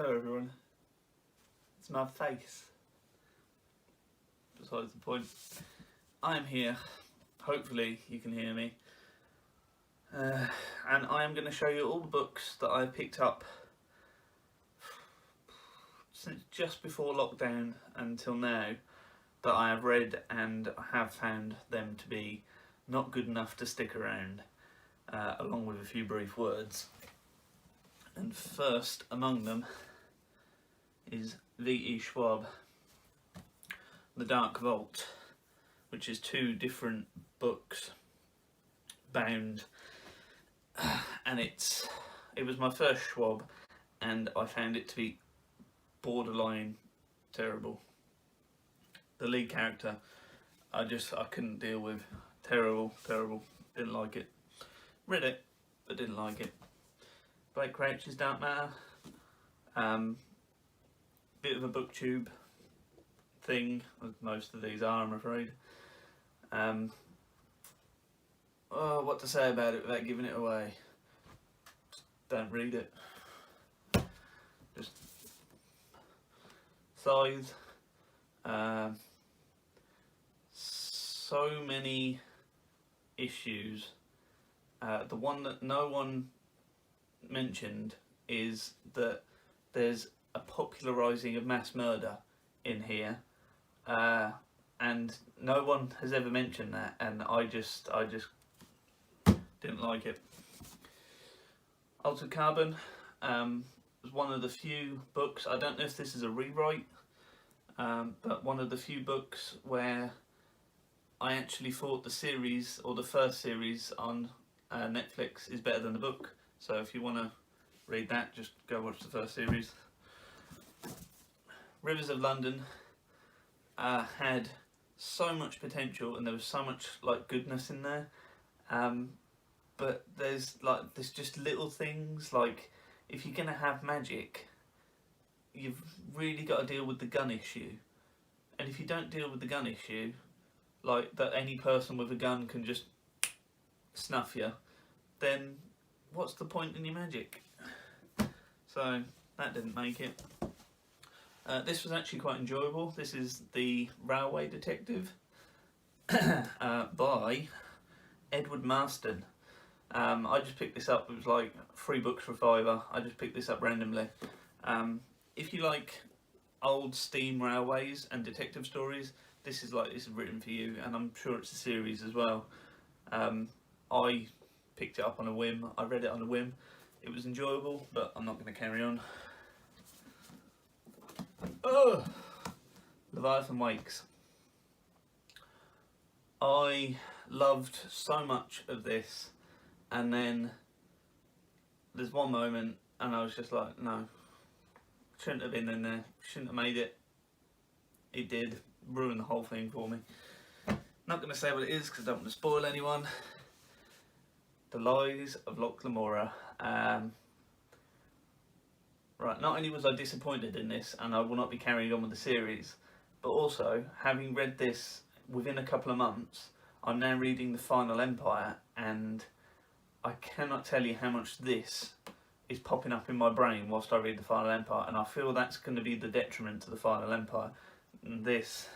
Hello everyone, it's my face. Besides the point, I'm here, hopefully you can hear me, and I am going to show you all the books that I picked up since just before lockdown until now that I have read and have found them to be not good enough to stick around, along with a few brief words. And first among them is V.E. Schwab, The Dark Vault, which is two different books bound, and it was my first Schwab and I found it to be borderline terrible. The lead character I couldn't deal with. Terrible, didn't like it. Read it, but didn't like it. Blake Crouch's Dark Matter, bit of a booktube thing, as most of these are, I'm afraid. What to say about it without giving it away? Just don't read it. Just size. So many issues. The one that no one mentioned is that there's a popularising of mass murder in here, and no one has ever mentioned that, and I just didn't like it. Altered Carbon was one of the few books, I don't know if this is a rewrite, but one of the few books where I actually thought the series, or the first series on Netflix, is better than the book. So if you want to read that, just go watch the first series. Rivers of London had so much potential, and there was so much goodness in there, but there's just little things, like if you're gonna have magic, you've really got to deal with the gun issue, and if you don't deal with the gun issue, like that any person with a gun can just snuff you, then what's the point in your magic? So that didn't make it. This was actually quite enjoyable. This is The Railway Detective by Edward Marston. I just picked this up. It was like 3 books for £5. I just picked this up randomly. If you like old steam railways and detective stories, this is written for you, and I'm sure it's a series as well. I picked it up on a whim. I read it on a whim. It was enjoyable, but I'm not going to carry on. Oh, Leviathan Wakes. I loved so much of this, and then there's one moment and I was just like, no, shouldn't have been in there, shouldn't have made it. It did ruin the whole thing for me. Not going to say what it is because I don't want to spoil anyone. The Lies of Loch Lamora. Right, not only was I disappointed in this, and I will not be carrying on with the series, but also, having read this within a couple of months, I'm now reading The Final Empire, and I cannot tell you how much this is popping up in my brain whilst I read The Final Empire, and I feel that's going to be the detriment to The Final Empire. And this,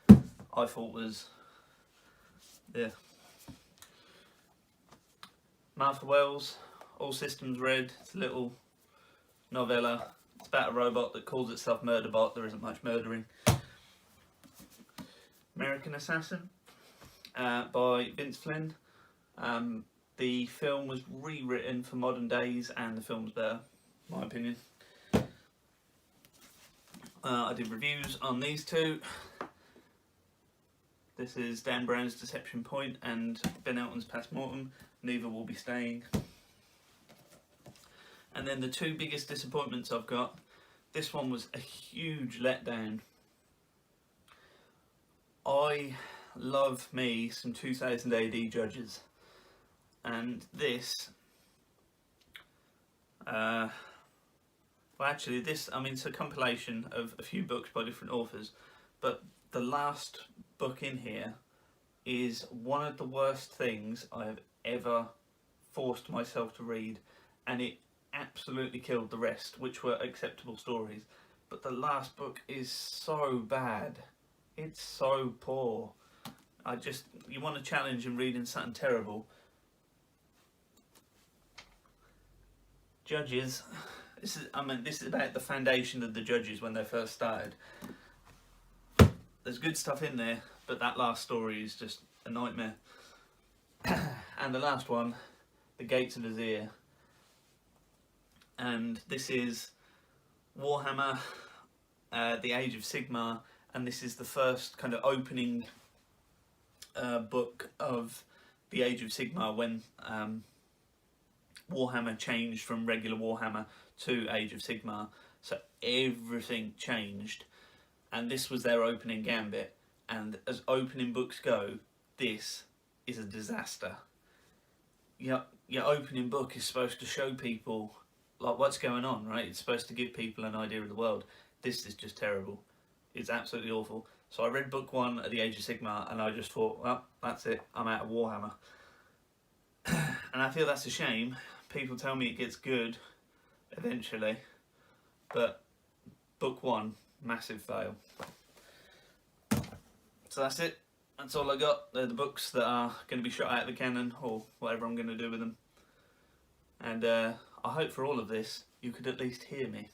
I thought was, yeah. Martha Wells, All Systems Red. It's a little novella. It's about a robot that calls itself Murderbot. There isn't much murdering. American Assassin by Vince Flynn. The film was rewritten for modern days, and the film's better, in my opinion. I did reviews on these two. This is Dan Brown's Deception Point and Ben Elton's Past Mortem. Neither will be staying. And then the two biggest disappointments I've got. This one was a huge letdown. I love me some 2000 AD Judges, and this, well actually this, I mean, it's a compilation of a few books by different authors, but the last book in here is one of the worst things I have ever forced myself to read, and it absolutely killed the rest, which were acceptable stories. But the last book is so bad. It's so poor. You want a challenge in reading something terrible. Judges, this is about the foundation of the Judges when they first started. There's good stuff in there, but that last story is just a nightmare. And the last one, The Gates of Azir. And this is Warhammer, the Age of Sigmar, and this is the first kind of opening book of the Age of Sigmar when Warhammer changed from regular Warhammer to Age of Sigmar. So everything changed, and this was their opening gambit. And as opening books go, this is a disaster. Your opening book is supposed to show people like what's going on, right? It's supposed to give people an idea of the world. This is just terrible. It's absolutely awful. So I read book 1 at the Age of Sigmar and I just thought, well, that's it, I'm out of Warhammer. And I feel that's a shame. People tell me it gets good eventually, but book 1, massive fail. So that's it. That's all I got. They're the books that are going to be shot out of the cannon, or whatever I'm going to do with them. And I hope for all of this you could at least hear me.